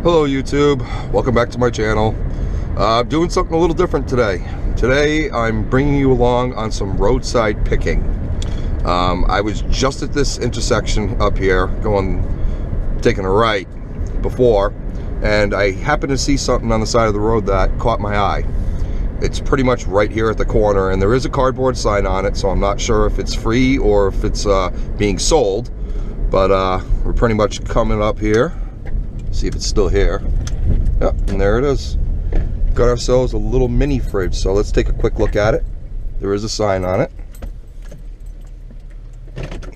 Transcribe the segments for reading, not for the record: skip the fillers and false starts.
Hello YouTube, welcome back to my channel. I'm doing something a little different today. Today I'm bringing you along on some roadside picking. I was just at this intersection up here taking a right before, and I happened to see something on the side of the road that caught my eye. It's pretty much right here at the corner, and there is a cardboard sign on it, so I'm not sure if it's free or if it's being sold, but we're pretty much coming up here. See if it's still here. Yep, and there it is. Got ourselves a little mini fridge, so let's take a quick look at it. There is a sign on it.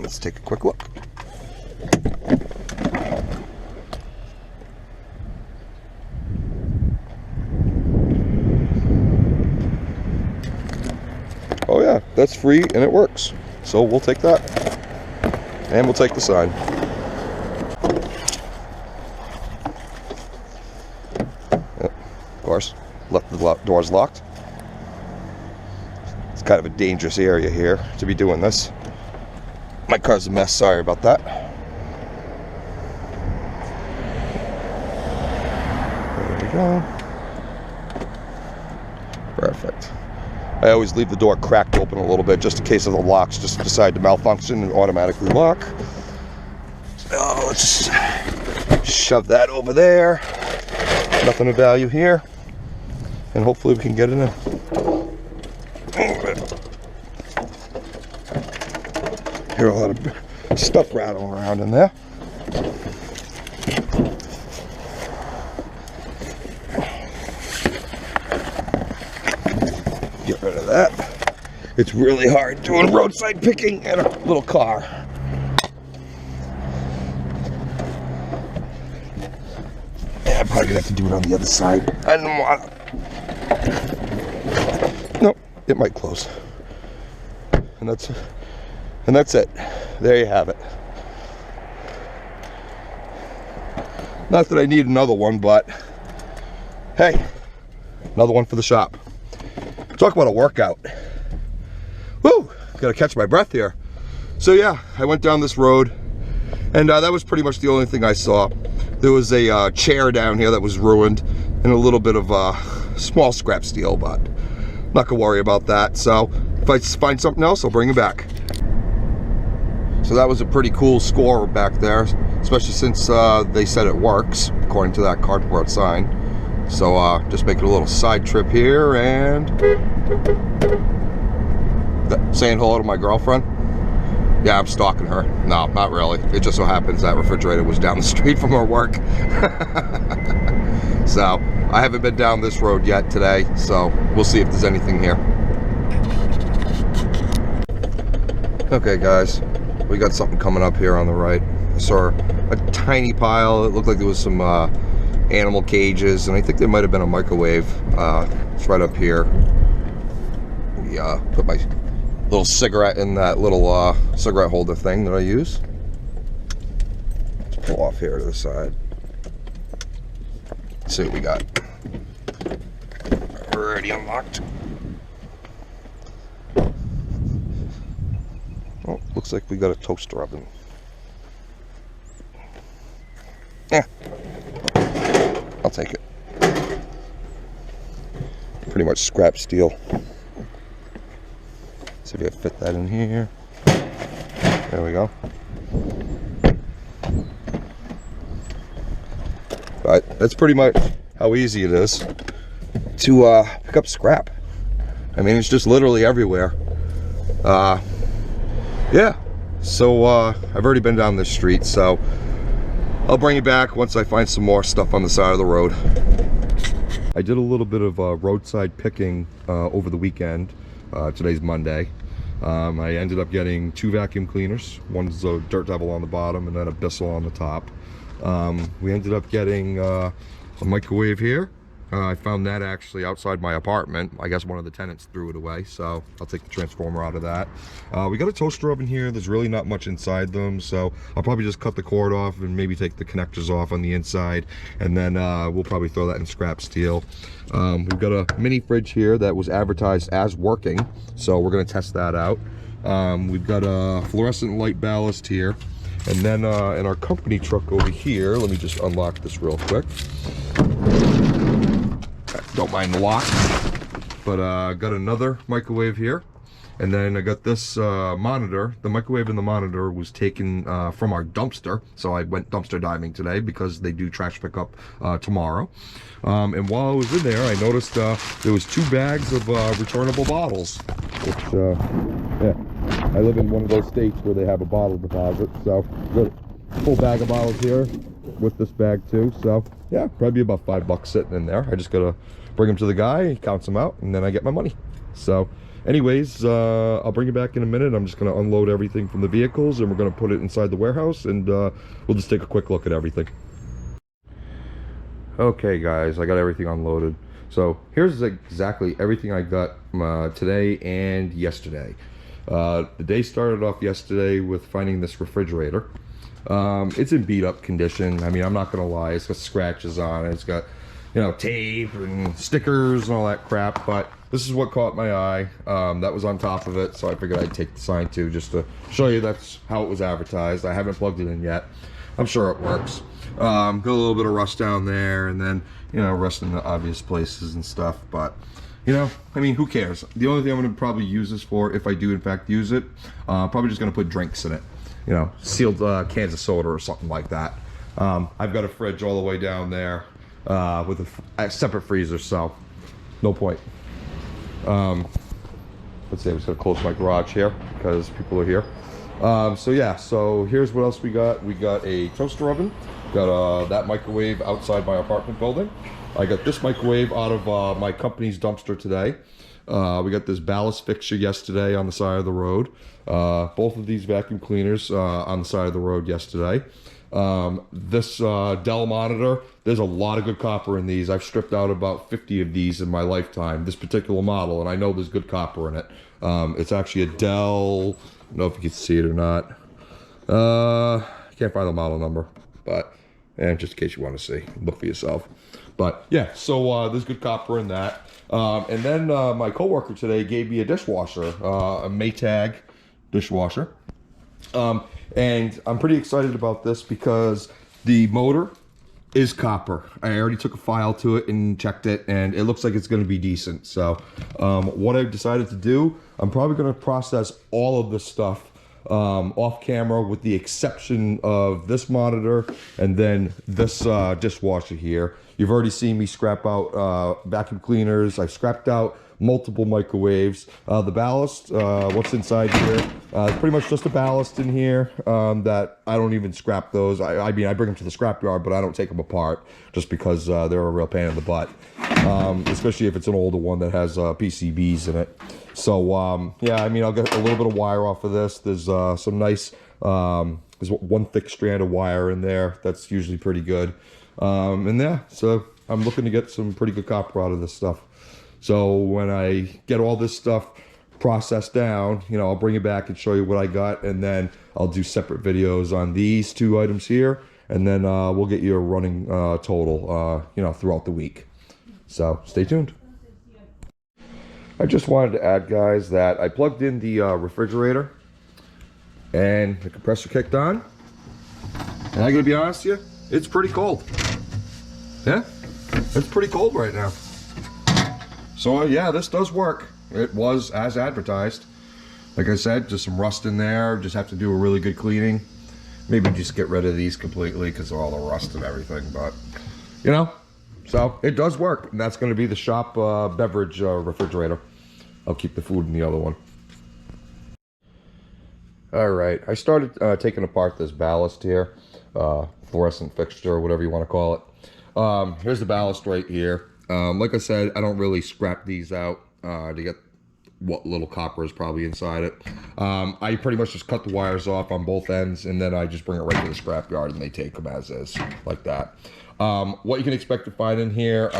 Let's take a quick look. Oh yeah, that's free and it works. So we'll take that. And we'll take the sign. Of course, left the doors locked. It's kind of a dangerous area here to be doing this. My car's a mess, sorry about that. There we go. Perfect. I always leave the door cracked open a little bit just in case of the locks just decide to malfunction and automatically lock. Oh, let's just shove that over there. Nothing of value here. And hopefully we can get it in. Hear a lot of stuff rattling around in there. Get rid of that. It's really hard doing roadside picking in a little car. Yeah, I'm probably gonna have to do it on the other side. I don't want to. Nope, it might close. And that's it. There you have it. Not that I need another one, but hey, another one for the shop. Talk about a workout. Woo! Gotta catch my breath here. So yeah, I went down this road, and that was pretty much the only thing I saw. There was a chair down here that was ruined, and a little bit of small scrap steel, but not gonna worry about that. So if I find something else, I'll bring it back. So that was a pretty cool score back there, especially since they said it works according to that cardboard sign. So just making a little side trip here and saying hello to my girlfriend. Yeah, I'm stalking her. No, not really. It just so happens that refrigerator was down the street from her work. So I haven't been down this road yet today, so we'll see if there's anything here. Okay guys, we got something coming up here on the right. I saw a tiny pile. It looked like there was some animal cages, and I think there might have been a microwave. It's right up here. We put my little cigarette in that little cigarette holder thing that I use. Let's pull off here to the side. Let's see what we got. Already unlocked. Oh, looks like we got a toaster oven. Yeah, I'll take it. Pretty much scrap steel. See if I can fit that in here. There we go. But that's pretty much how easy it is to pick up scrap. I mean, it's just literally everywhere. Yeah, so I've already been down this street, so I'll bring you back once I find some more stuff on the side of the road. I did a little bit of roadside picking over the weekend. Today's Monday. I ended up getting 2 vacuum cleaners. One's a Dirt Devil on the bottom and then a Bissell on the top. We ended up getting a microwave here. I found that actually outside my apartment. I guess one of the tenants threw it away, so I'll take the transformer out of that. We got a toaster oven here. There's really not much inside them, so I'll probably just cut the cord off and maybe take the connectors off on the inside, and then we'll probably throw that in scrap steel. We've got a mini fridge here that was advertised as working, so we're going to test that out. We've got a fluorescent light ballast here. And then in our company truck over here, let me just unlock this real quick. Don't mind the lock. But got another microwave here. And then I got this monitor. The microwave and the monitor was taken from our dumpster. So I went dumpster diving today because they do trash pickup tomorrow. And while I was in there, I noticed there was 2 bags of returnable bottles. Which, yeah, I live in one of those states where they have a bottle deposit. So got a full bag of bottles here with this bag too. So yeah, probably about $5 sitting in there. I just gotta bring them to the guy, he counts them out, and then I get my money. So anyways, I'll bring you back in a minute. I'm just going to unload everything from the vehicles, and we're going to put it inside the warehouse, and we'll just take a quick look at everything. Okay guys, I got everything unloaded. So here's exactly everything I got today and yesterday. The day started off yesterday with finding this refrigerator. It's in beat up condition. I mean, I'm not going to lie, it's got scratches on it. It's got, you know, tape and stickers and all that crap, but this is what caught my eye. That was on top of it, so I figured I'd take the sign too, just to show you that's how it was advertised. I haven't plugged it in yet. I'm sure it works. Got a little bit of rust down there, and then, you know, rust in the obvious places and stuff, but, you know, I mean, who cares? The only thing I'm going to probably use this for, if I do in fact use it, probably just going to put drinks in it. You know, sealed cans of soda or something like that. I've got a fridge all the way down there with a separate freezer, so no point. Let's see, I'm just gonna close my garage here because people are here. So yeah, so here's what else we got. We got a toaster oven, got that microwave outside my apartment building. I got this microwave out of my company's dumpster today. We got this Ballast fixture yesterday on the side of the road. Both of these vacuum cleaners on the side of the road yesterday. This Dell Monitor, there's a lot of good copper in these. I've stripped out about 50 of these in my lifetime, this particular model, and I know there's good copper in it. It's actually a Dell, I don't know if you can see it or not. I can't find the model number, but just in case you want to see, look for yourself. But yeah, so there's good copper in that. And then my coworker today gave me a dishwasher, a Maytag dishwasher. And I'm pretty excited about this because the motor is copper. I already took a file to it and checked it, and it looks like it's going to be decent. So what I've decided to do, I'm probably going to process all of this stuff off camera, with the exception of this monitor and then this dishwasher here. You've already seen me scrap out vacuum cleaners. I've scrapped out multiple microwaves. The ballast, what's inside here, pretty much just a ballast in here that I don't even scrap those. I mean, I bring them to the scrapyard, but I don't take them apart just because they're a real pain in the butt, especially if it's an older one that has PCBs in it. So yeah, I mean, I'll get a little bit of wire off of this. There's some nice, there's one thick strand of wire in there. That's usually pretty good. And yeah, so I'm looking to get some pretty good copper out of this stuff. So when I get all this stuff processed down, you know, I'll bring it back and show you what I got, and then I'll do separate videos on these 2 items here, and then we'll get you a running total, you know, throughout the week. So stay tuned. I just wanted to add, guys, that I plugged in the refrigerator, and the compressor kicked on, and I gotta be honest with you, it's pretty cold. Yeah, it's pretty cold right now. So yeah, this does work. It was as advertised. Like I said, just some rust in there. Just have to do a really good cleaning. Maybe just get rid of these completely because of all the rust and everything. But, you know, so it does work. And that's going to be the shop beverage refrigerator. I'll keep the food in the other one. All right, I started taking apart this ballast here. Fluorescent fixture, whatever you want to call it. Here's the ballast right here. Like I said, I don't really scrap these out to get what little copper is probably inside it. I pretty much just cut the wires off on both ends, and then I just bring it right to the scrapyard, and they take them as is, like that. What you can expect to find in here,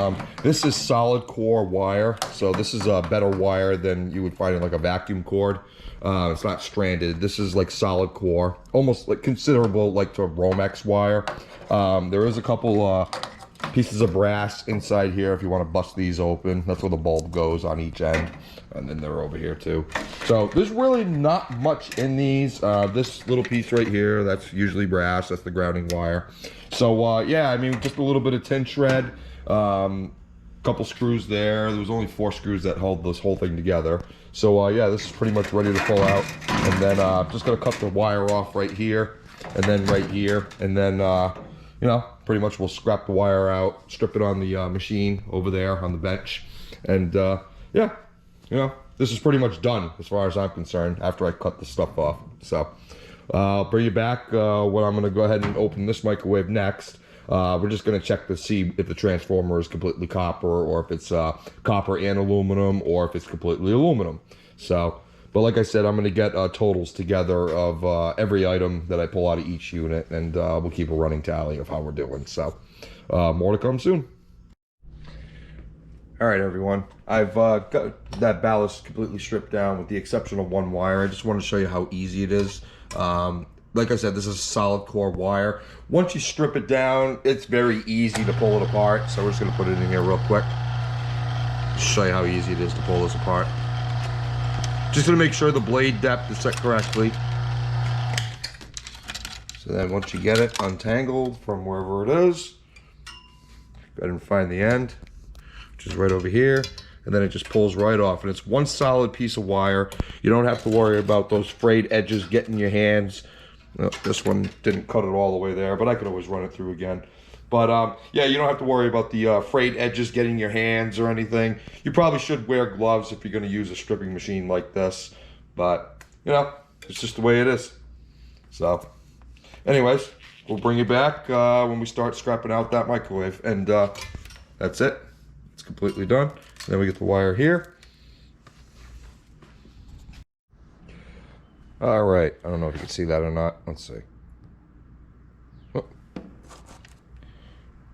this is solid core wire, so this is a better wire than you would find in like a vacuum cord. It's not stranded. This is like solid core, almost like considerable like to Romex wire. There is a couple pieces of brass inside here if you want to bust these open. That's where the bulb goes on each end. And then they're over here too. So there's really not much in these. This little piece right here, that's usually brass. That's the grounding wire. So yeah, I mean, just a little bit of tin shred. Couple screws there. There was only 4 screws that held this whole thing together. So yeah, this is pretty much ready to pull out. And then just gonna cut the wire off right here. And then right here. And then, you know, pretty much we'll scrap the wire out, strip it on the machine over there on the bench. And yeah, you know, this is pretty much done as far as I'm concerned after I cut the stuff off. So I'll bring you back when I'm gonna go ahead and open this microwave next. We're just gonna check to see if the transformer is completely copper, or if it's copper and aluminum, or if it's completely aluminum. So, but like I said, I'm gonna get totals together of every item that I pull out of each unit, and we'll keep a running tally of how we're doing. So, more to come soon. All right, everyone. I've got that ballast completely stripped down with the exception of one wire. I just want to show you how easy it is. Like I said, this is a solid core wire. Once you strip it down, it's very easy to pull it apart. So we're just gonna put it in here real quick. Just show you how easy it is to pull this apart. Just gonna make sure the blade depth is set correctly. So then once you get it untangled from wherever it is, go ahead and find the end, which is right over here. And then it just pulls right off. And it's one solid piece of wire. You don't have to worry about those frayed edges getting your hands. No, this one didn't cut it all the way there, but I could always run it through again. But yeah, you don't have to worry about the frayed edges getting your hands or anything. You probably should wear gloves if you're going to use a stripping machine like this. But, you know, it's just the way it is. So, anyways, we'll bring you back when we start scrapping out that microwave. And that's it. It's completely done. And then we get the wire here. All right, I don't know if you can see that or not. Let's see. Oh.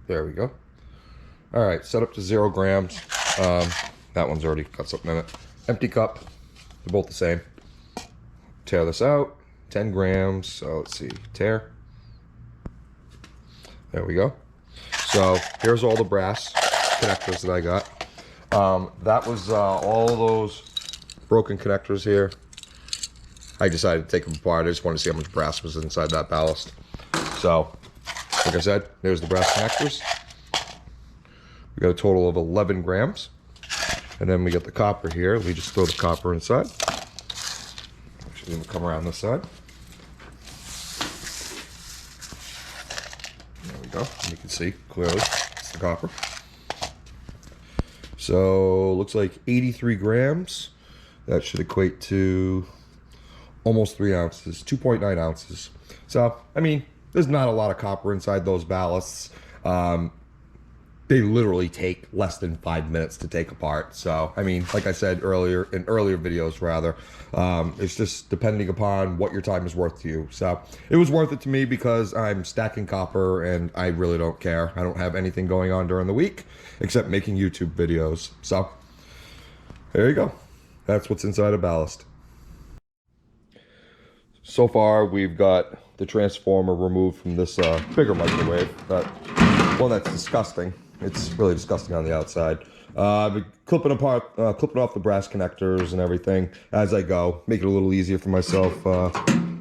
There we go. All right, set up to 0 grams. That one's already got something in it. Empty cup, they're both the same. Tear this out, 10 grams. So let's see, tear. There we go. So here's all the brass connectors that I got. That was all those broken connectors here. I decided to take them apart. I just wanted to see how much brass was inside that ballast. So, like I said, there's the brass connectors. We got a total of 11 grams. And then we get the copper here. We just throw the copper inside. Actually, we'll come around this side. There we go. And you can see clearly it's the copper. So, looks like 83 grams. That should equate to almost 3 ounces, 2.9 ounces. So, I mean, there's not a lot of copper inside those ballasts. They literally take less than 5 minutes to take apart. So, I mean, like I said earlier, in earlier videos rather, it's just depending upon what your time is worth to you. So, it was worth it to me because I'm stacking copper and I really don't care. I don't have anything going on during the week except making YouTube videos. So, there you go. That's what's inside a ballast. So far, we've got the transformer removed from this bigger microwave. Well, that's disgusting. It's really disgusting on the outside. Clipping off the brass connectors and everything as I go. Make it a little easier for myself.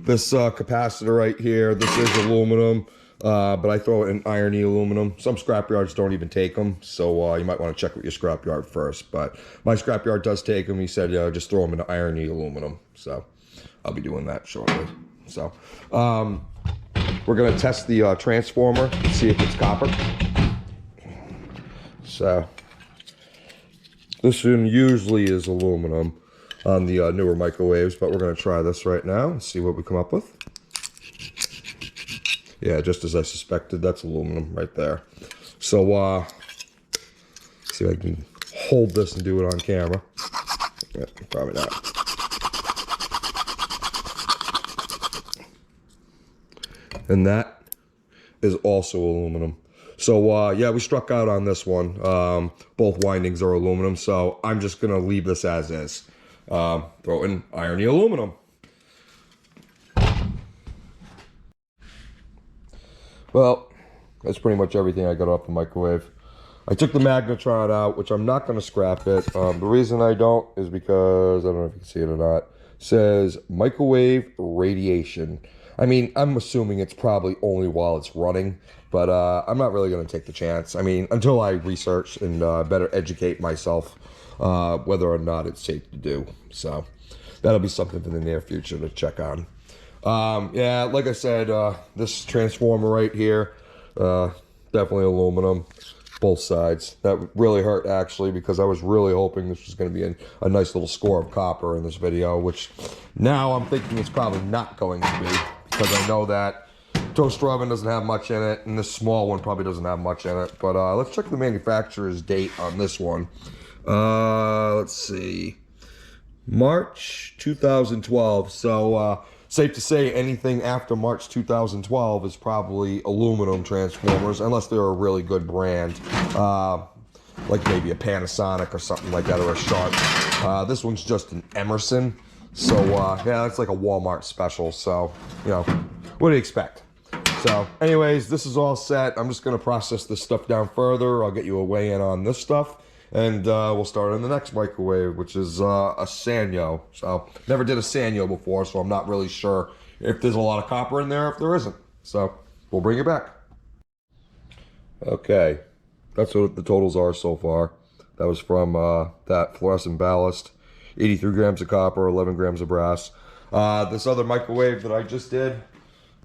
This capacitor right here, this is aluminum, but I throw it in irony aluminum. Some scrapyards don't even take them, so you might want to check with your scrapyard first. But my scrapyard does take them. He said, just throw them into irony aluminum. So I'll be doing that shortly. So, we're gonna test the transformer and see if it's copper. So, this one usually is aluminum on the newer microwaves, but we're gonna try this right now and see what we come up with. Yeah, just as I suspected, that's aluminum right there. So, see if I can hold this and do it on camera. Yeah, probably not. And that is also aluminum. So, yeah, we struck out on this one. Both windings are aluminum, so I'm just going to leave this as is. Throw in irony aluminum. Well, That's pretty much everything I got off the microwave. I took the magnetron out, which I'm not going to scrap it. The reason I don't is because, I don't know if you can see it or not, it says microwave radiation. I mean, I'm assuming it's probably only while it's running, but I'm not really going to take the chance. I mean, until I research and better educate myself whether or not it's safe to do. So that'll be something for the near future to check on. Yeah, like I said, this transformer right here, definitely aluminum. Both sides. That really hurt, actually, because I was really hoping this was going to be a nice little score of copper in this video, which now I'm thinking it's probably not going to be, because I know that toaster oven doesn't have much in it, and this small one probably doesn't have much in it. But let's check the manufacturer's date on this one. Let's see. March 2012. So safe to say anything after March 2012 is probably aluminum transformers, unless they're a really good brand, like maybe a Panasonic or something like that, or a Sharp. This one's just an Emerson, so yeah, it's like a Walmart special. So, you know, what do you expect? So anyways, this is all set. I'm just going to process this stuff down further. I'll get you a weigh-in on this stuff. And we'll start on the next microwave, which is a Sanyo. So, never did a Sanyo before, so I'm not really sure if there's a lot of copper in there, if there isn't. So, we'll bring it back. Okay, that's what the totals are so far. That was from that fluorescent ballast. 83 grams of copper, 11 grams of brass. This other microwave that I just did,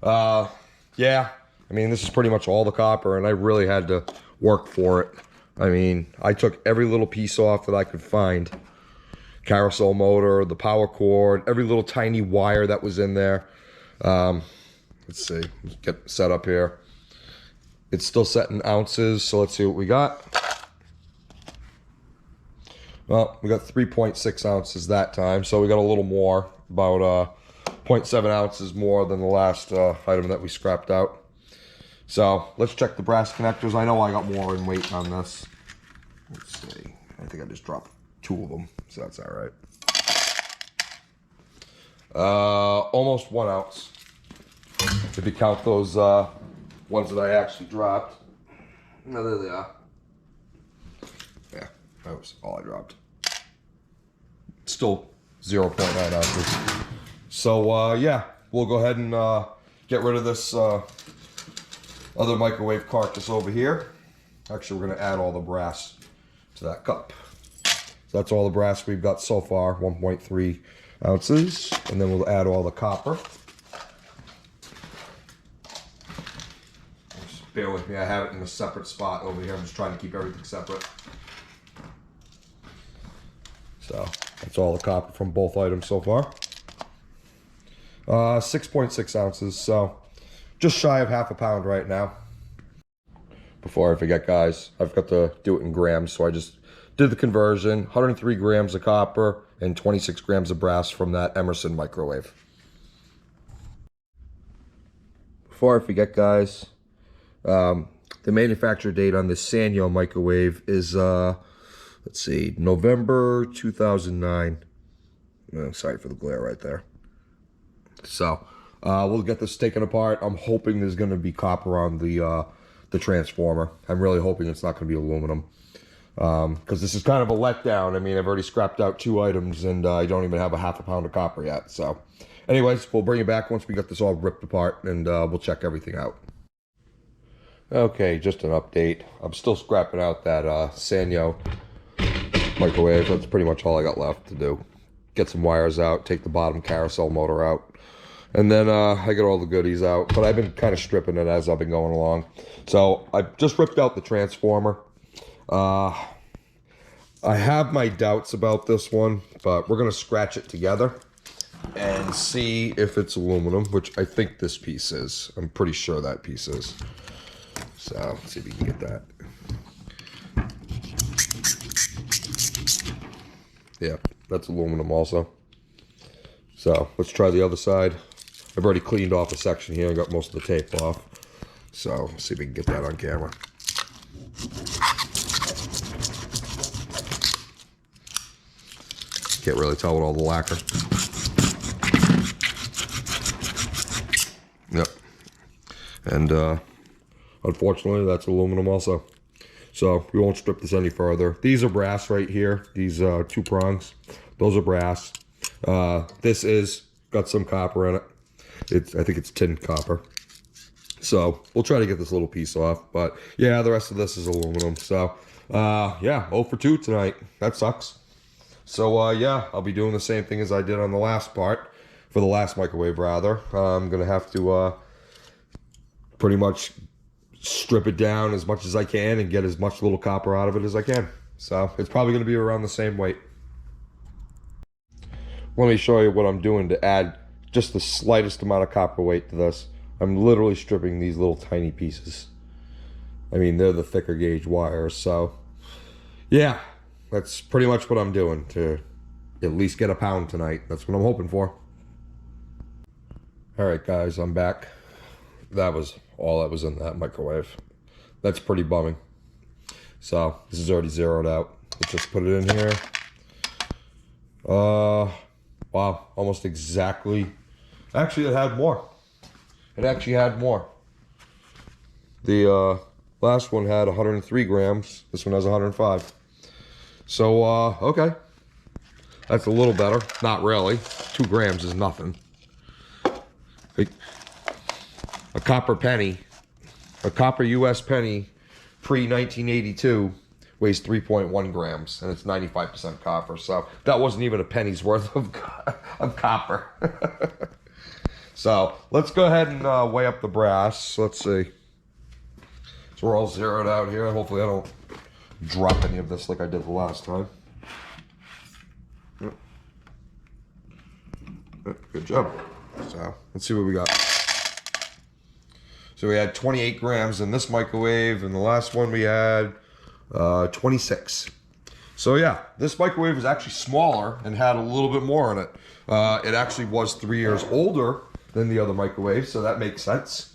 yeah, I mean, this is pretty much all the copper, and I really had to work for it. I mean, I took every little piece off that I could find. Carousel motor, the power cord, every little tiny wire that was in there. Let's see, let's get set up here. It's still set in ounces, so let's see what we got. Well, we got 3.6 ounces that time, so we got a little more, about 0.7 ounces more than the last item that we scrapped out. So let's check the brass connectors. I know I got more in weight on this. Let's see. I think I just dropped 2 of them, so that's all right. Almost 1 ounce. If you count those ones that I actually dropped. No, there they are. Yeah, that was all I dropped. Still 0.9 ounces. So yeah, we'll go ahead and get rid of this other microwave carcass over here. Actually, we're going to add all the brass to that cup. So that's all the brass we've got so far, 1.3 ounces. And then we'll add all the copper. Just bear with me, I have it in a separate spot over here. I'm just trying to keep everything separate. So that's all the copper from both items so far. 6.6 ounces, so just shy of half a pound right now. Before I forget, guys, I've got to do it in grams, so I just did the conversion. 103 grams of copper and 26 grams of brass from that Emerson microwave. Before I forget, guys, the manufacturer date on this Sanyo microwave is, let's see, November 2009. Oh, sorry for the glare right there. So, we'll get this taken apart. I'm hoping there's going to be copper on the transformer. I'm really hoping it's not going to be aluminum. Because this is kind of a letdown. I mean, I've already scrapped out 2 items and I don't even have a half a pound of copper yet. So, anyways, we'll bring it back once we get this all ripped apart and we'll check everything out. Okay, just an update. I'm still scrapping out that Sanyo microwave. That's pretty much all I got left to do. Get some wires out, take the bottom carousel motor out. And then I get all the goodies out, but I've been kind of stripping it as I've been going along. So I just ripped out the transformer. I have my doubts about this one, but we're going to scratch it together and see if it's aluminum, which I think this piece is. I'm pretty sure that piece is. So let's see if we can get that. Yeah, that's aluminum also. So let's try the other side. I've already cleaned off a section here and got most of the tape off. So let's see if we can get that on camera. Can't really tell with all the lacquer. Yep. And unfortunately, that's aluminum also. So we won't strip this any further. These are brass right here. These 2 prongs, those are brass. This is got some copper in it. I think it's tin copper. So we'll try to get this little piece off. But yeah, the rest of this is aluminum. So yeah, 0 for 2 tonight. That sucks. So yeah, I'll be doing the same thing as I did on the last part, for the last microwave rather. I'm gonna have to pretty much strip it down as much as I can and get as much little copper out of it as I can. So it's probably gonna be around the same weight. Let me show you what I'm doing to add just the slightest amount of copper weight to this. I'm literally stripping these little tiny pieces. I mean, they're the thicker gauge wires, so yeah, that's pretty much what I'm doing to at least get a pound tonight. That's what I'm hoping for. All right, guys, I'm back. That was all that was in that microwave. That's pretty bumming. So this is already zeroed out. Let's just put it in here. Wow, almost exactly. Actually, it had more. It actually had more. The last one had 103 grams. This one has 105. So, okay. That's a little better. Not really. 2 grams is nothing. A copper penny, a copper US penny pre-1982 weighs 3.1 grams, and it's 95% copper. So that wasn't even a penny's worth of copper. So let's go ahead and weigh up the brass. Let's see. So we're all zeroed out here. Hopefully I don't drop any of this like I did the last time. Good job. So let's see what we got. So we had 28 grams in this microwave, and the last one we had 26. So yeah, this microwave was actually smaller and had a little bit more in it. It actually was 3 years older than the other microwave, so that makes sense.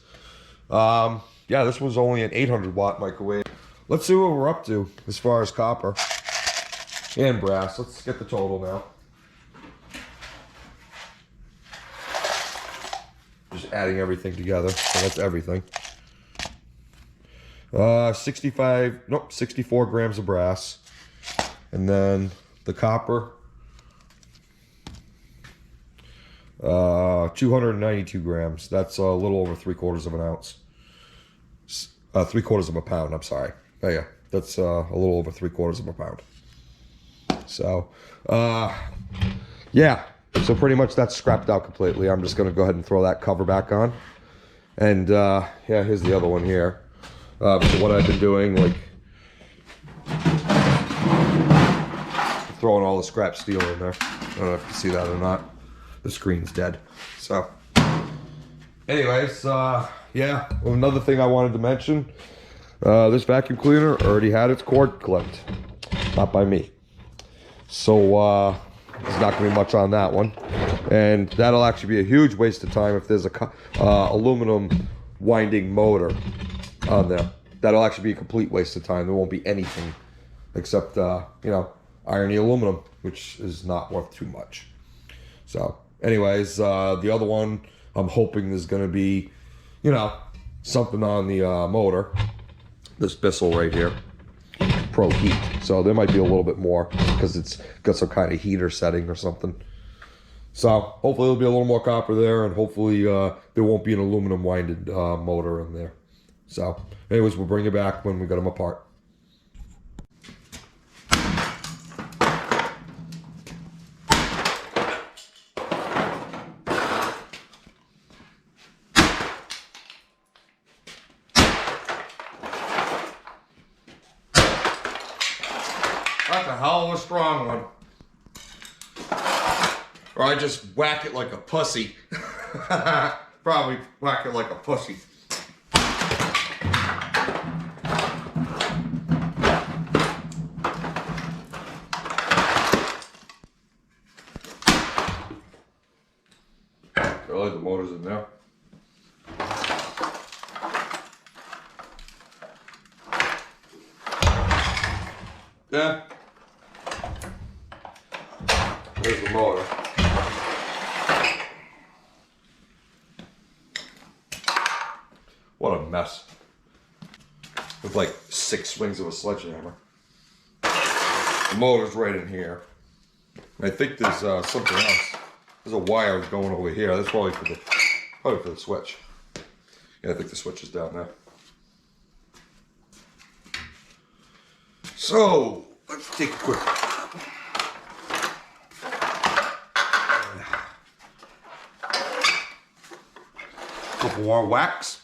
Yeah, this was only an 800 watt microwave. Let's see what we're up to as far as copper and brass. Let's get the total now. Just adding everything together, so that's everything. 64 grams of brass. And then the copper, 292 grams. That's a little over 3/4 of an ounce. 3/4 of a pound, I'm sorry. Oh yeah, that's a little over 3/4 of a pound. So, yeah. So pretty much that's scrapped out completely. I'm just gonna go ahead and throw that cover back on. And yeah, here's the other one here. So what I've been doing, like throwing all the scrap steel in there. I don't know if you see that or not. The screen's dead. So anyways, yeah, another thing I wanted to mention, this vacuum cleaner already had its cord clipped. Not by me. So there's not going to be much on that one, and that'll actually be a huge waste of time if there's a aluminum winding motor on there. That'll actually be a complete waste of time. There won't be anything except you know, irony aluminum, which is not worth too much. So anyways, the other one, I'm hoping there's going to be, you know, something on the motor, this Bissell right here, Pro Heat. So there might be a little bit more because it's got some kind of heater setting or something. So hopefully there'll be a little more copper there, and hopefully there won't be an aluminum winded motor in there. So anyways, we'll bring it back when we get them apart. That's a hell of a strong one. Or I just whack it like a pussy. Probably whack it like a pussy. Really, the motor's in there. Yeah. There's the motor. What a mess. with like 6 swings of a sledgehammer. The motor's right in here. And I think there's something else. There's a wire going over here. That's probably for the switch. Yeah, I think the switch is down there. So let's take a quick. Couple more whacks.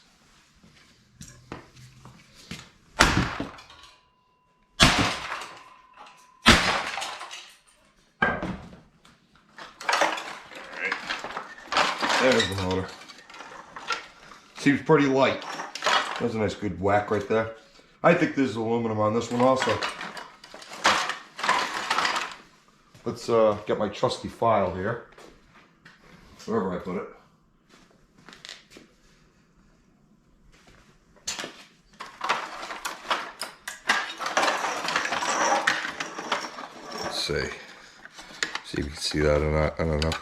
There's the motor. Seems pretty light. That's a nice good whack right there. I think there's aluminum on this one also. Let's get my trusty file here. Wherever I put it. Let's see. See if you can see that or not. I don't know.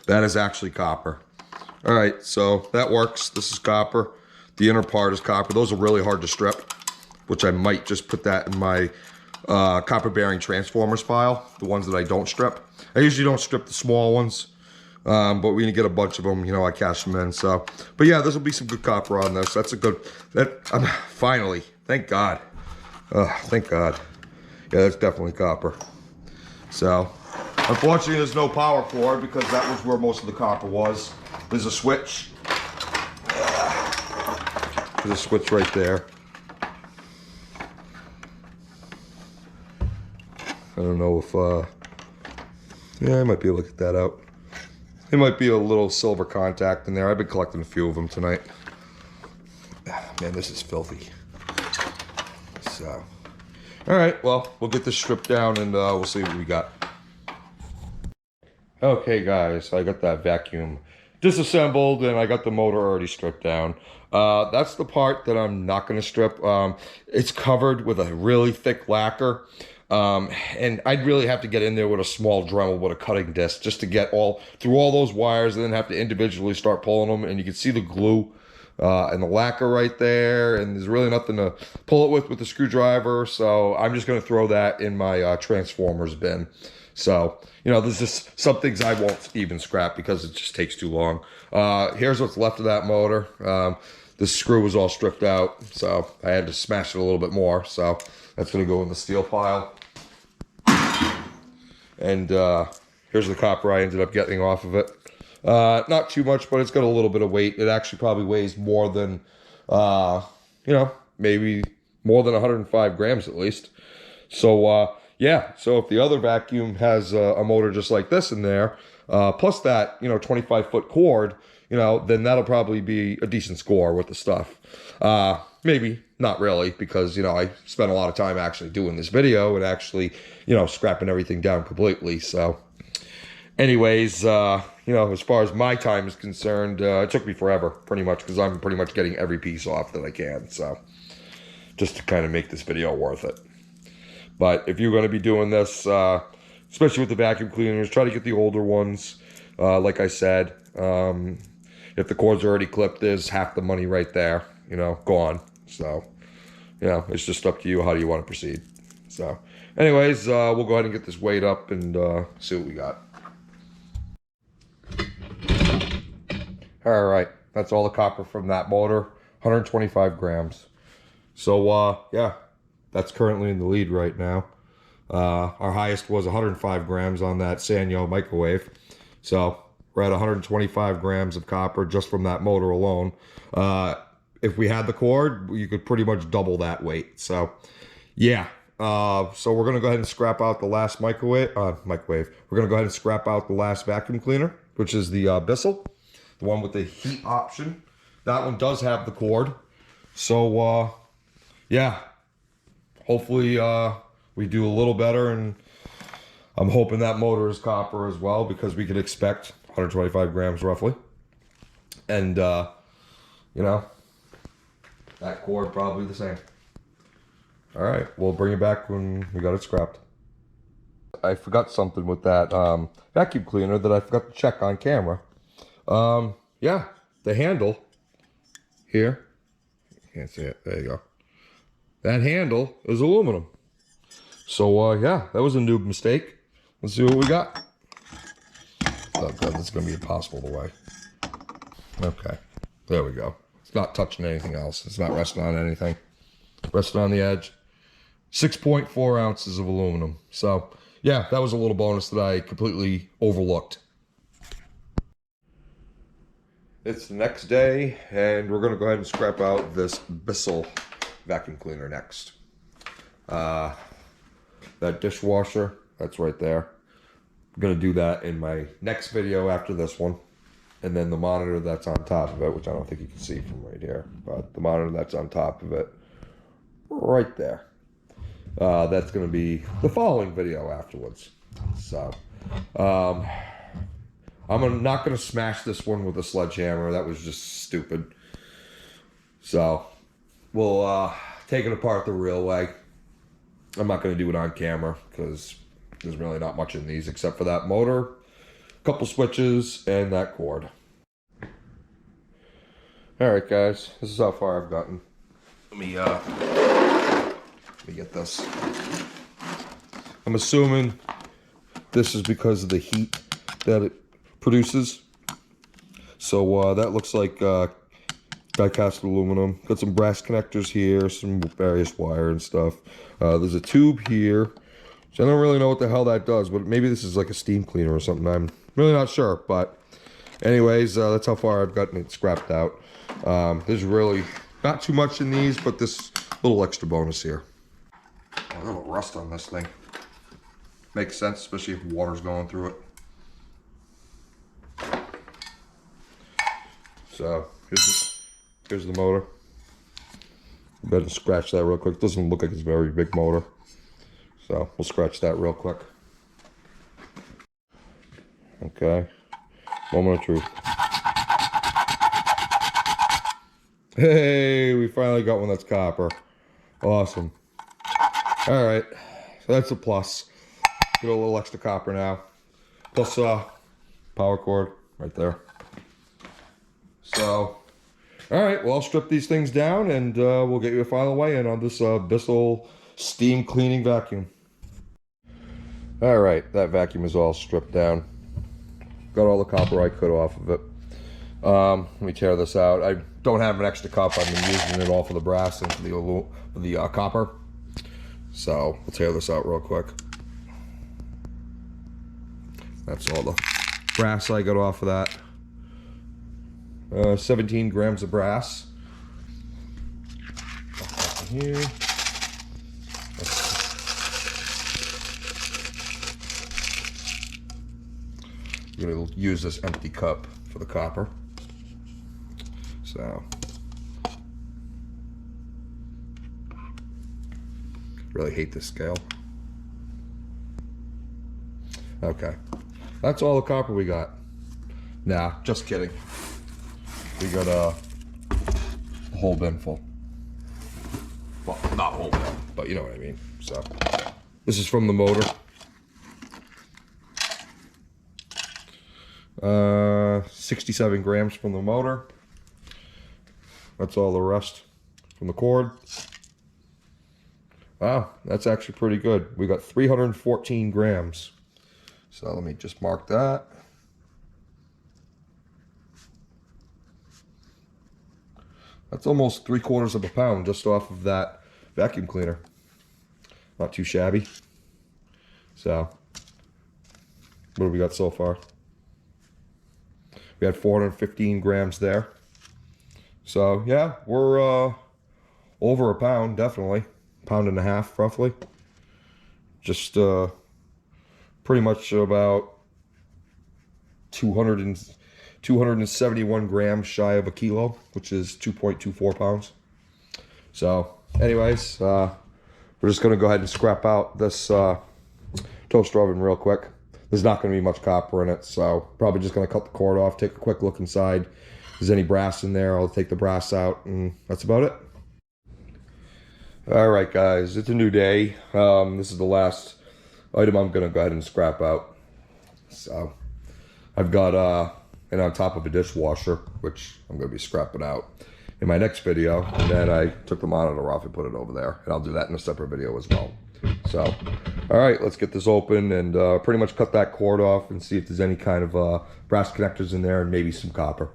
That is actually copper. All right, so that works. This is copper. The inner part is copper. Those are really hard to strip, which I might just put that in my copper bearing transformers file, the ones that I don't strip. I usually don't strip the small ones, but when you get a bunch of them, you know, I cash them in. So, but yeah, this will be some good copper on this. That's a good, finally, thank God. Thank God. Yeah, that's definitely copper. So, unfortunately, there's no power cord because that was where most of the copper was. There's a switch. There's a switch right there. I don't know if, yeah, I might be able to get that out. There might be a little silver contact in there. I've been collecting a few of them tonight. Man, this is filthy. So, all right, well, we'll get this stripped down and we'll see what we got. Okay guys, I got that vacuum disassembled and I got the motor already stripped down. That's the part that I'm not going to strip. It's covered with a really thick lacquer. And I'd really have to get in there with a small Dremel with a cutting disc just to get through all those wires and then have to individually start pulling them. And you can see the glue and the lacquer right there. And there's really nothing to pull it with a screwdriver. So I'm just going to throw that in my transformers bin. So, you know, there's just some things I won't even scrap because it just takes too long. Here's what's left of that motor. The screw was all stripped out, so I had to smash it a little bit more. So that's going to go in the steel pile. And here's the copper I ended up getting off of it. Not too much, but it's got a little bit of weight. It actually probably weighs more than, you know, maybe more than 105 grams at least. So, yeah, so if the other vacuum has a motor just like this in there, plus that, you know, 25-foot cord, you know, then that'll probably be a decent score with the stuff. Maybe not really, because, you know, I spent a lot of time actually doing this video and actually, you know, scrapping everything down completely. So anyways, you know, as far as my time is concerned, it took me forever pretty much because I'm pretty much getting every piece off that I can. So just to kind of make this video worth it. But if you're going to be doing this, especially with the vacuum cleaners, try to get the older ones. Like I said, if the cord's already clipped, there's half the money right there, you know, gone. So, you know, it's just up to you. How do you want to proceed? So, anyways, we'll go ahead and get this weighed up and see what we got. All right, that's all the copper from that motor, 125 grams. So, yeah. That's currently in the lead right now. Our highest was 105 grams on that Sanyo microwave. So we're at 125 grams of copper just from that motor alone. If we had the cord, you could pretty much double that weight. So yeah. So we're going to go ahead and scrap out the last microwave. We're going to go ahead and scrap out the last vacuum cleaner, which is the Bissell, the one with the heat option. That one does have the cord. So yeah. Hopefully we do a little better, and I'm hoping that motor is copper as well because we could expect 125 grams roughly. And, you know, that cord probably the same. All right, we'll bring it back when we got it scrapped. I forgot something with that vacuum cleaner that I forgot to check on camera. Yeah, the handle here, can't see it, there you go. That handle is aluminum. So yeah, that was a noob mistake. Let's see what we got. Oh god, this is gonna be impossible to weigh. Okay, there we go. It's not touching anything else. It's not resting on anything. Resting on the edge. 6.4 ounces of aluminum. So yeah, that was a little bonus that I completely overlooked. It's the next day, and we're gonna go ahead and scrap out this Bissell vacuum cleaner next. That dishwasher, that's right there. I'm gonna do that in my next video after this one. And then the monitor that's on top of it, which I don't think you can see from right here, but the monitor that's on top of it, right there. That's gonna be the following video afterwards. So, I'm not gonna smash this one with a sledgehammer. That was just stupid. So, we'll take it apart the real way. I'm not going to do it on camera because there's really not much in these except for that motor, a couple switches, and that cord. Alright guys, this is how far I've gotten. Let me get this. I'm assuming this is because of the heat that it produces. So that looks like die-cast aluminum. Got some brass connectors here, some various wire and stuff. There's a tube here, which I don't really know what the hell that does, but maybe this is like a steam cleaner or something. I'm really not sure, but anyways, that's how far I've gotten it scrapped out. There's really not too much in these, but this little extra bonus here. A little rust on this thing. Makes sense, especially if water's going through it. So, here's the motor. Better scratch that real quick. It doesn't look like it's a very big motor. So we'll scratch that real quick. Okay. Moment of truth. Hey, we finally got one that's copper. Awesome. Alright. So that's a plus. Get a little extra copper now. Plus power cord right there. So alright, well, I'll strip these things down and we'll get you a final weigh-in on this Bissell steam cleaning vacuum. Alright, that vacuum is all stripped down. Got all the copper I could off of it. Let me tear this out. I don't have an extra cup. I've been using it all for the brass and for the copper. So, we'll tear this out real quick. That's all the brass I got off of that. 17 grams of brass. Here. I'm going to use this empty cup for the copper. So, really hate this scale. Okay, that's all the copper we got. Nah, just kidding. We got a whole bin full. Well, not whole bin, but you know what I mean. So, this is from the motor. 67 grams from the motor. That's all the rest from the cord. Wow, that's actually pretty good. We got 314 grams. So let me just mark that. That's almost 3/4 of a pound just off of that vacuum cleaner. Not too shabby. So, what have we got so far? We had 415 grams there. So yeah, we're over a pound, definitely. Pound and a half, roughly. Just pretty much about 271 grams shy of a kilo, which is 2.24 pounds. So anyways, we're just gonna go ahead and scrap out this toaster oven real quick. There's not going to be much copper in it, so probably just going to cut the cord off, take a quick look inside. If there's any brass in there, I'll take the brass out, and that's about it. Alright guys, it's a new day. This is the last item I'm going to go ahead and scrap out. So, I've got and on top of a dishwasher, which I'm going to be scrapping out in my next video. And then I took the monitor off and put it over there, and I'll do that in a separate video as well. So, all right, let's get this open and pretty much cut that cord off and see if there's any kind of brass connectors in there and maybe some copper.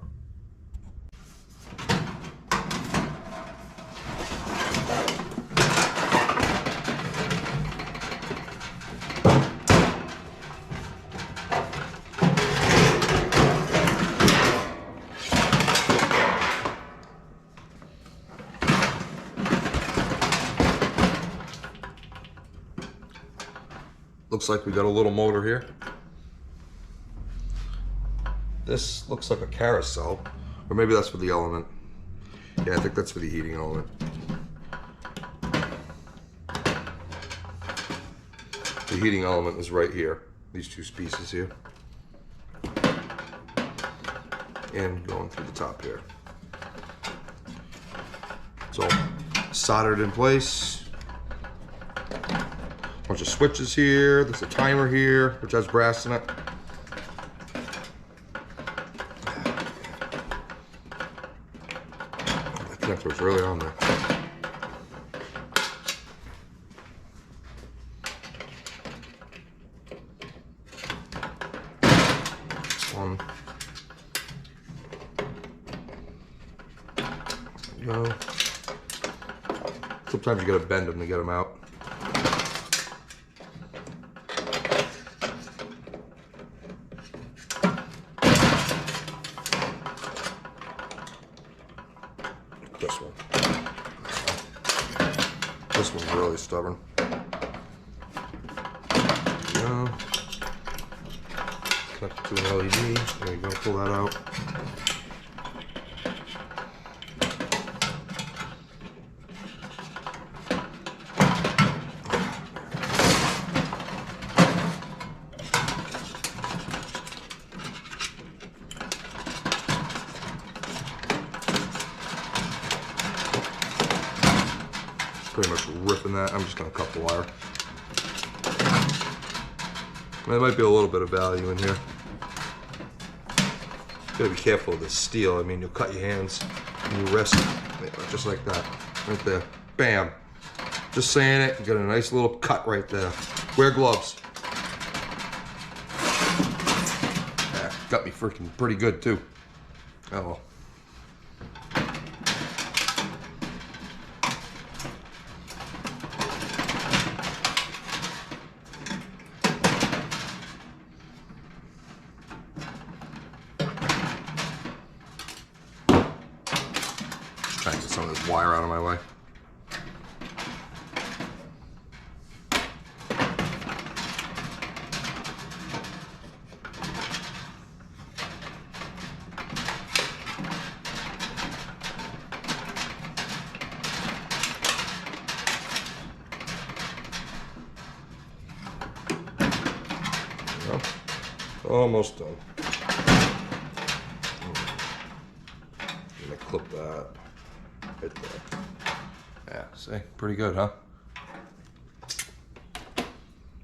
Looks like we got a little motor here. This looks like a carousel, or maybe that's for the element. Yeah, I think that's for the heating element. The heating element is right here, these two pieces here. And going through the top here. It's all soldered in place. Bunch of switches here. There's a timer here, which has brass in it. The connector was really on there. One. There you go. Sometimes you gotta bend them to get them out. This one. This one's really stubborn. There you go. Connect it to an LED. There you go, pull that out. Pretty much ripping that. I'm just going to cut the wire. There might be a little bit of value in here. Gotta be careful of this steel. I mean, you'll cut your hands and your wrist, just like that, right there. Bam. Just saying it. You got a nice little cut right there. Wear gloves. Yeah, got me freaking pretty good too. Oh well. Trying to get some of this wire out of my way. Well, almost done. I'm gonna clip that. Right there. Yeah, see, pretty good, huh?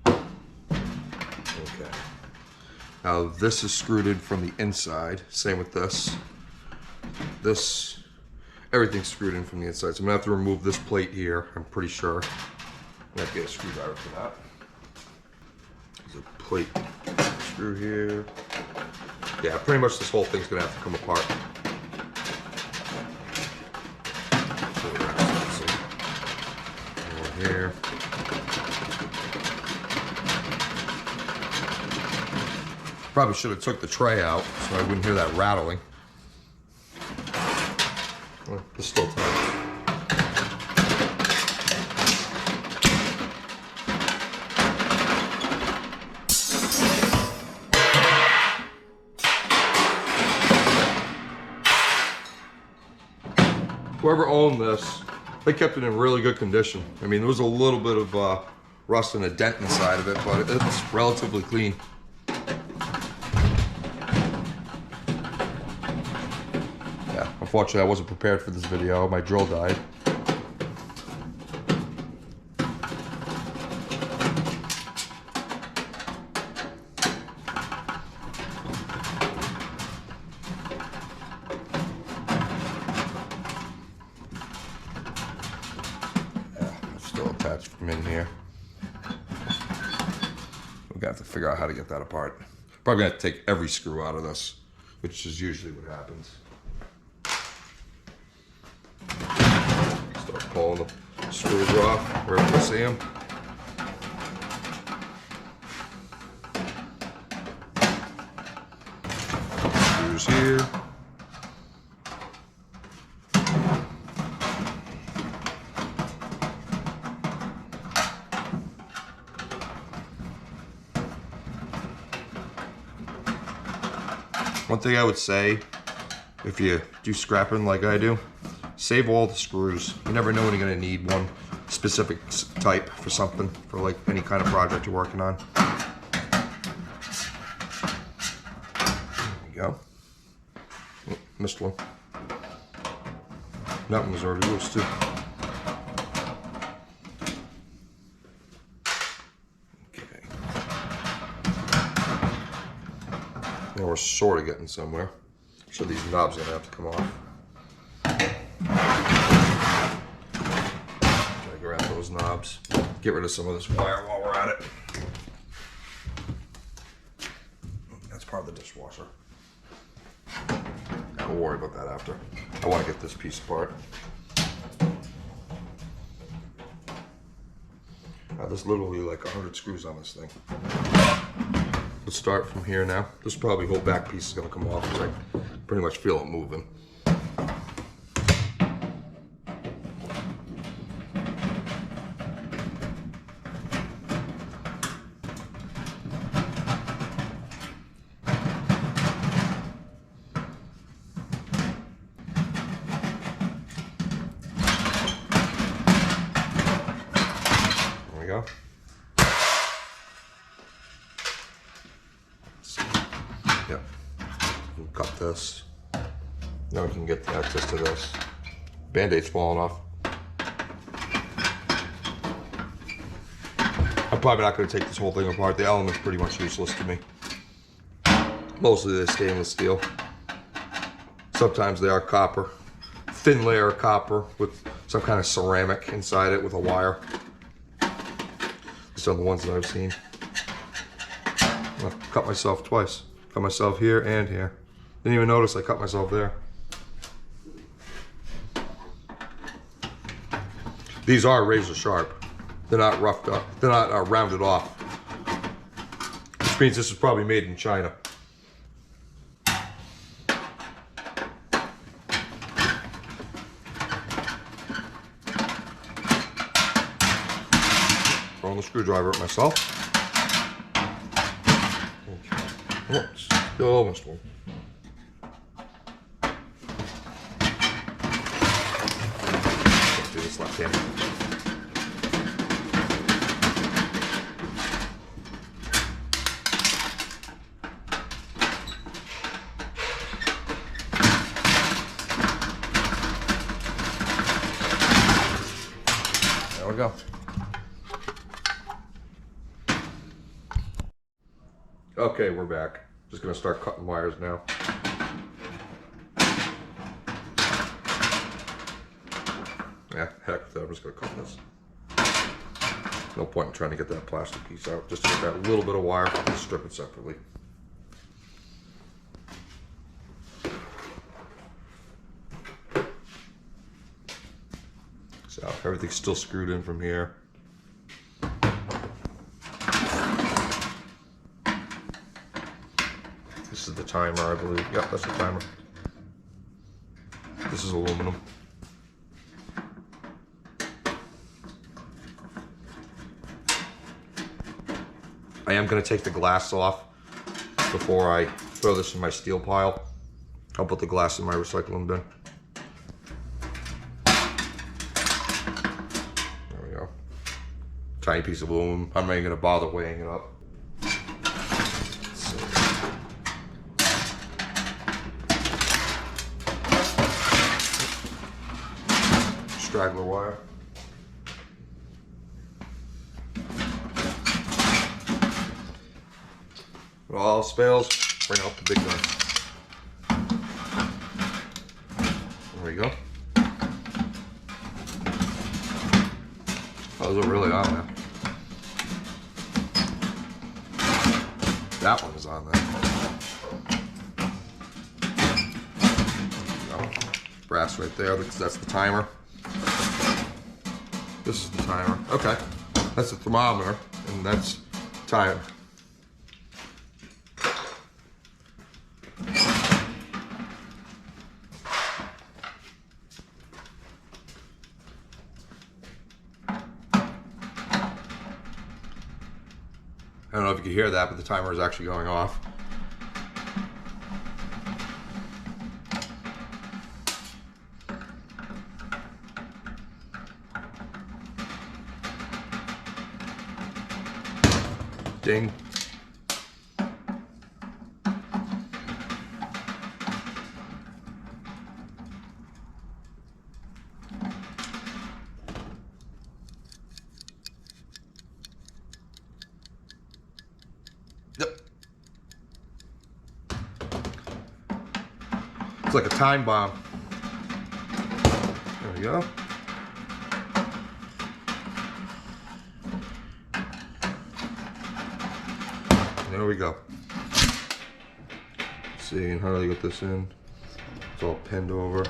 Okay. Now this is screwed in from the inside. Same with this. This, everything's screwed in from the inside. So I'm gonna have to remove this plate here, I'm pretty sure. I'm gonna have to get a screwdriver for that. There's a plate screw here. Yeah, pretty much this whole thing's gonna have to come apart. Here. Probably should have took the tray out so I wouldn't hear that rattling. Well, it's still tight. Whoever owned this, they kept it in really good condition. I mean, there was a little bit of rust and a dent inside of it, but it's relatively clean. Yeah, unfortunately I wasn't prepared for this video. My drill died. that's from in here. We're gonna have to figure out how to get that apart. Probably gonna have to take every screw out of this, which is usually what happens. Start pulling the screws off wherever you see them. Screws here. One thing I would say, if you do scrapping like I do, save all the screws. You never know when you're going to need one specific type for something, for like any kind of project you're working on. There we go. Oh, missed one. That one was already loose too. Okay. Now we're sort of getting somewhere. So these knobs are going to have to come off. Try to grab those knobs. Get rid of some of this wire while we're at it. That's part of the dishwasher. We'll worry about that after. I want to get this piece apart. There's literally like 100 screws on this thing. Let's start from here now. This probably whole back piece is going to come off because I pretty much feel it moving. There we go. Yep. We'll cut this. Now we can get the access to this. Band-Aid's falling off. I'm probably not going to take this whole thing apart. The element's pretty much useless to me. Mostly they're stainless steel. Sometimes they are copper. Thin layer of copper with some kind of ceramic inside it with a wire. These are the ones that I've seen. I've cut myself twice. Cut myself here and here. Didn't even notice I cut myself there. These are razor sharp. They're not roughed up. They're not rounded off. Which means this is probably made in China. Throwing the screwdriver at myself. Okay. Oops. Still almost one. Let's do this left-handed. There we go. Okay, we're back. Just gonna start cutting wires now. Yeah, heck with that. I'm just gonna cut this. No point in trying to get that plastic piece out. Just to get that little bit of wire and strip it separately. So everything's still screwed in from here. This is the timer, I believe. Yep, that's the timer. This is aluminum. I am going to take the glass off before I throw this in my steel pile. I'll put the glass in my recycling bin. There we go. Tiny piece of aluminum. I'm not even going to bother weighing it up. Straggler wire. When all else fails, bring out the big gun. There we go. Oh, Those are really on there. That one is on there. Brass right there, that's the timer. This is the timer. Okay, that's the thermometer, and that's time. I don't know if you can hear that, but the timer is actually going off. Ding. Yep. It's like a time bomb. There we go. There we go. Let's see, how do I get this in? It's all pinned over.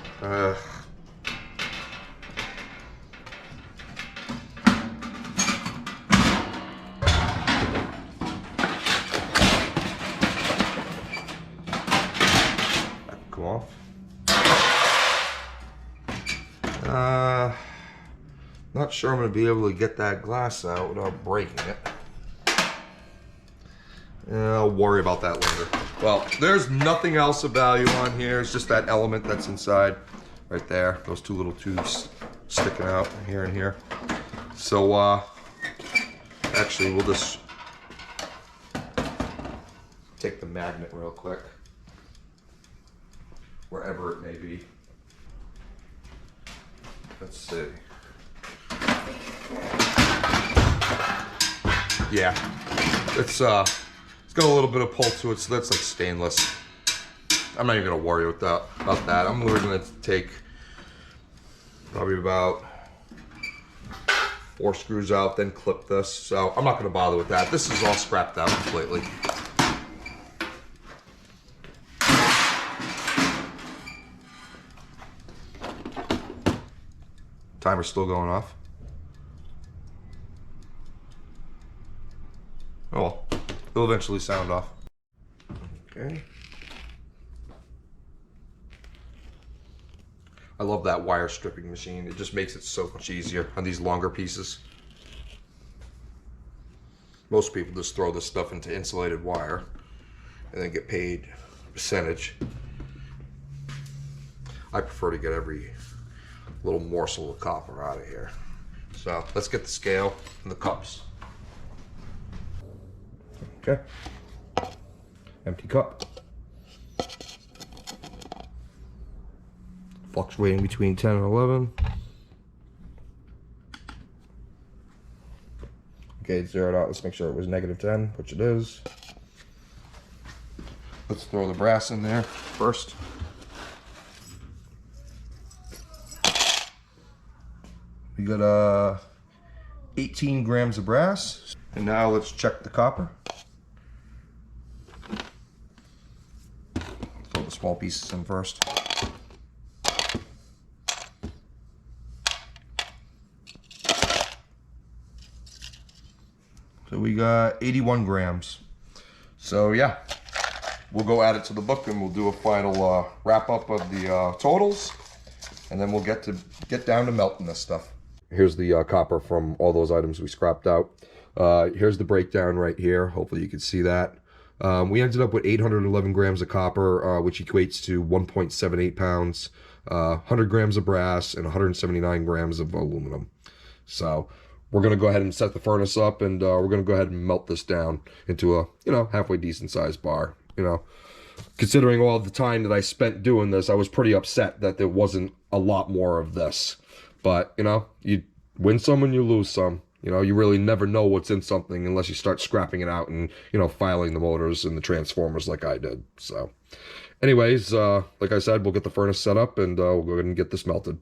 Come off. Not sure I'm going to be able to get that glass out without breaking it. I'll worry about that later. Well, there's nothing else of value on here. It's just that element that's inside right there. Those two little tubes sticking out here and here. So, actually, we'll just take the magnet real quick, wherever it may be. Let's see. Yeah, it's got a little bit of pull to it, so that's like stainless. I'm not even gonna worry about that. I'm literally gonna take probably about 4 screws out, then clip this. So I'm not gonna bother with that. This is all scrapped out completely. Timer's still going off. Oh well, it'll eventually sound off. Okay. I love that wire stripping machine. It just makes it so much easier on these longer pieces. Most people just throw this stuff into insulated wire and then get paid a percentage. I prefer to get every little morsel of copper out of here. So let's get the scale and the cups. Okay. Empty cup. Fluctuating between 10 and 11. Okay, it's zeroed out. Let's make sure it was -10, which it is. Let's throw the brass in there first. We got 18 grams of brass. And now let's check the copper. Throw the small pieces in first. So we got 81 grams. So yeah, we'll go add it to the book and we'll do a final wrap up of the totals, and then we'll get down to melting this stuff. Here's the copper from all those items we scrapped out. Here's the breakdown right here. Hopefully you can see that. We ended up with 811 grams of copper, which equates to 1.78 pounds, 100 grams of brass, and 179 grams of aluminum. So we're going to go ahead and set the furnace up, and we're going to go ahead and melt this down into a, halfway decent sized bar. Considering all the time that I spent doing this, I was pretty upset that there wasn't a lot more of this. But, you win some and you lose some. You really never know what's in something unless you start scrapping it out and, filing the motors and the transformers like I did. So, anyways, like I said, we'll get the furnace set up and we'll go ahead and get this melted.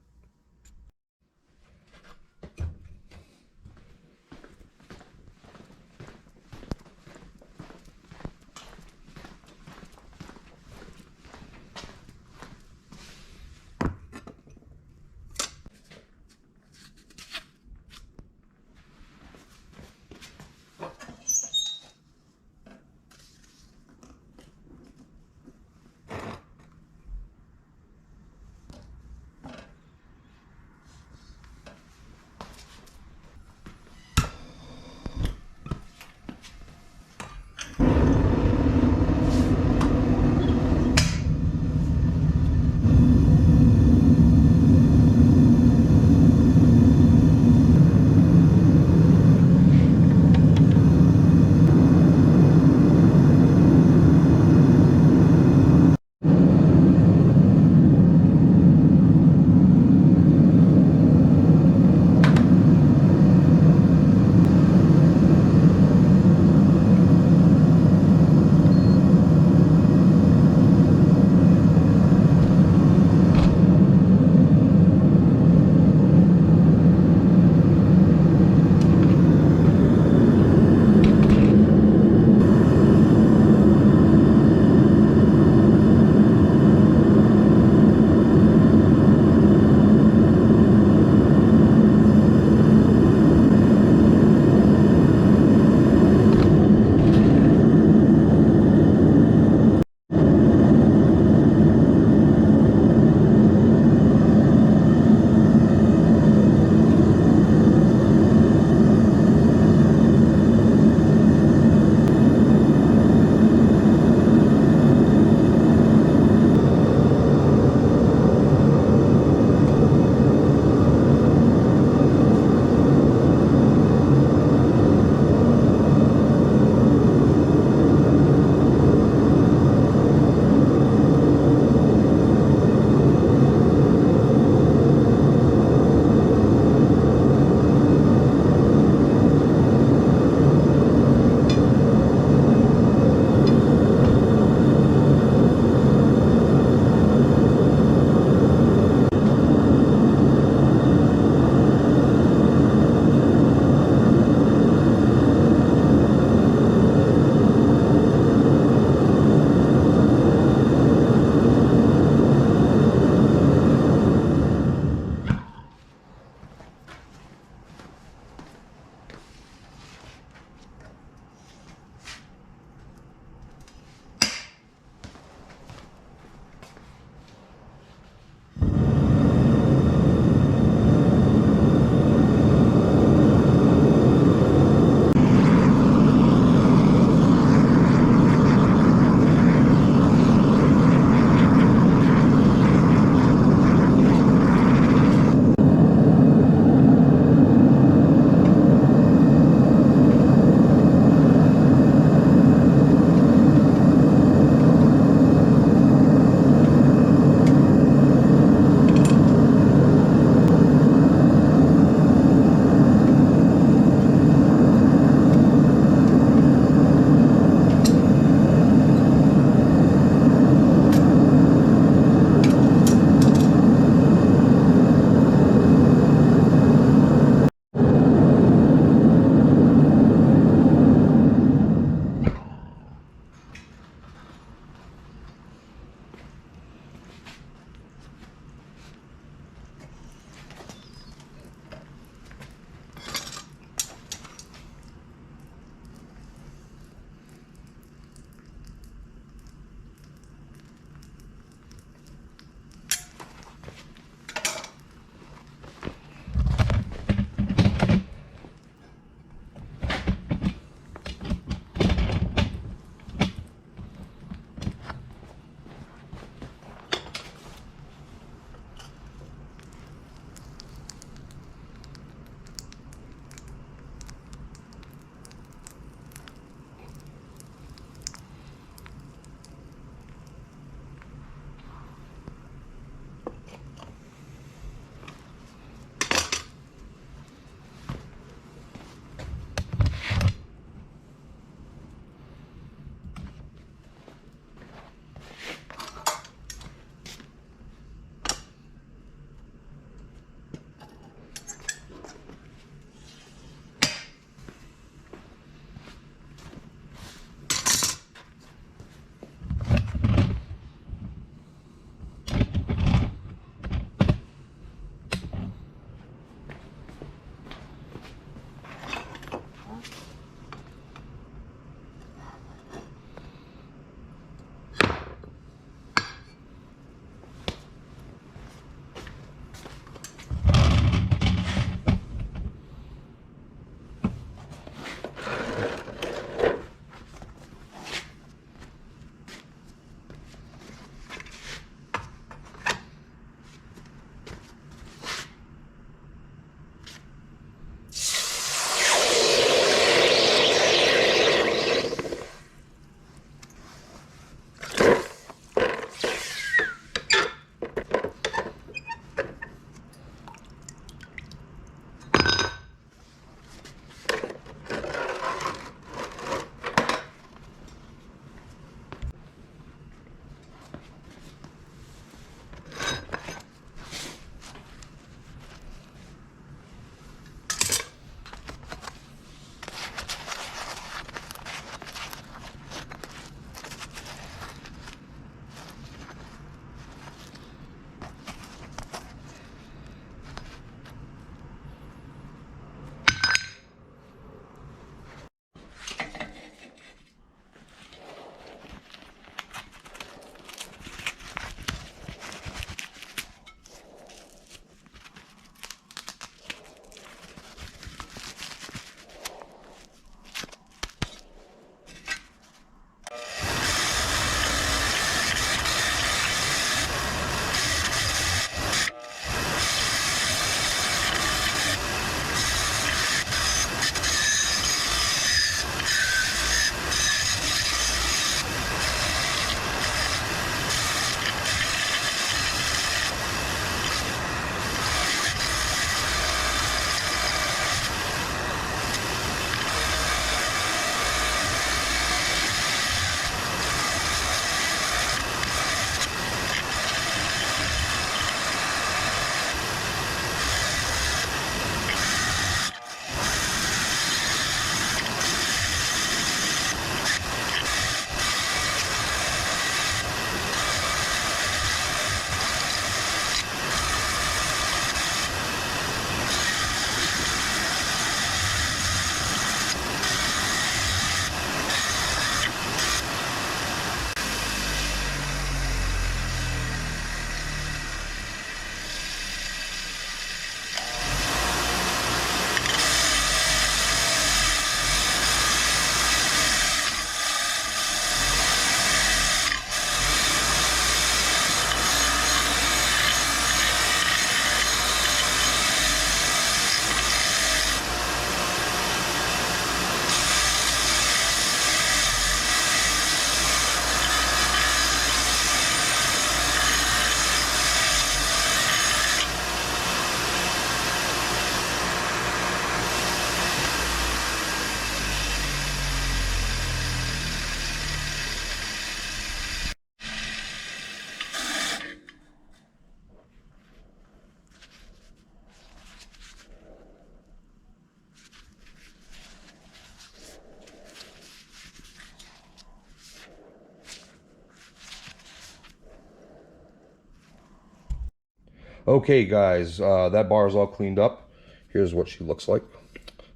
Okay guys, that bar is all cleaned up. Here's what she looks like.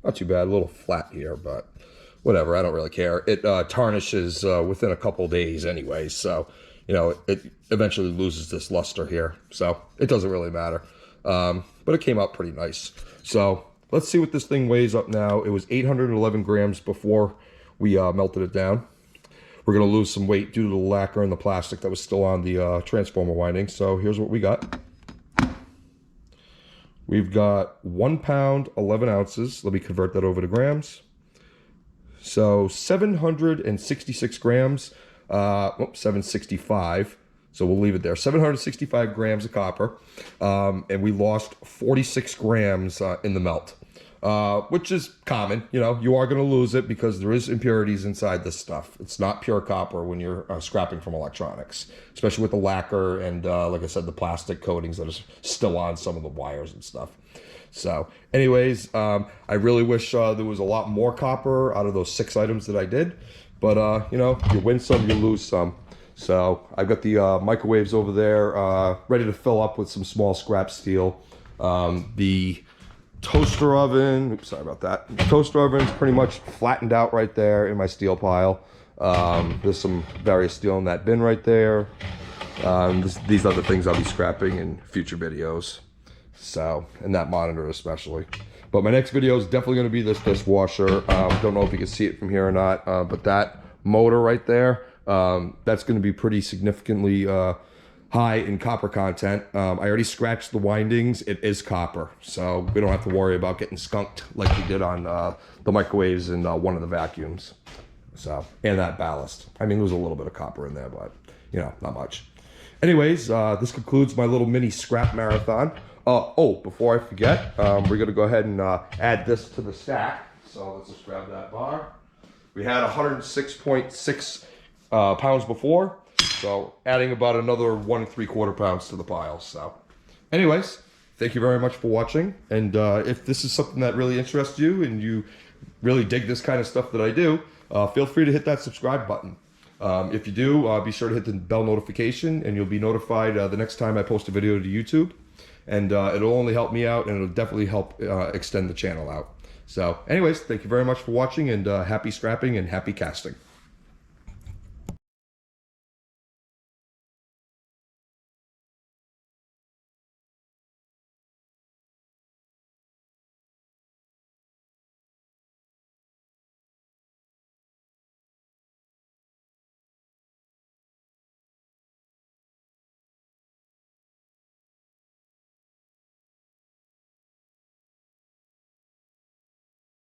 Not too bad, a little flat here, but whatever, I don't really care. It tarnishes within a couple days anyway, so, you know, it eventually loses this luster here, so it doesn't really matter. But it came out pretty nice. So let's see what this thing weighs up now. It was 811 grams before we melted it down. We're going to lose some weight due to the lacquer and the plastic that was still on the transformer winding. So here's what we got. We've got 1 pound, 11 ounces. Let me convert that over to grams. So 766 grams, 765. So we'll leave it there. 765 grams of copper. And we lost 46 grams in the melt, which is common. You know, you are going to lose it because there is impurities inside this stuff. It's not pure copper when you're scrapping from electronics, especially with the lacquer and, like I said, the plastic coatings that are still on some of the wires and stuff. So anyways, I really wish there was a lot more copper out of those 6 items that I did. But, you know, you win some, you lose some. So I've got the microwaves over there ready to fill up with some small scrap steel. The toaster oven, oops, sorry about that. The toaster oven's pretty much flattened out right there in my steel pile. There's some various steel in that bin right there. These are the things I'll be scrapping in future videos. So, and that monitor especially. But my next video is definitely going to be this dishwasher. Don't know if you can see it from here or not, but that motor right there, that's going to be pretty significantly high in copper content. I already scratched the windings. It is copper, so we don't have to worry about getting skunked like we did on the microwaves and one of the vacuums. So, and that ballast. I mean, there was a little bit of copper in there, but, you know, not much. Anyways, this concludes my little mini scrap marathon. Oh, before I forget, we're going to go ahead and add this to the stack. So let's just grab that bar. We had 106.6 pounds before, so adding about another 1 3/4 pounds to the pile. So anyways, thank you very much for watching. And if this is something that really interests you and you really dig this kind of stuff that I do, feel free to hit that subscribe button. If you do, be sure to hit the bell notification and you'll be notified the next time I post a video to YouTube. And it'll only help me out, and it'll definitely help extend the channel out. So anyways, thank you very much for watching, and happy scrapping and happy casting.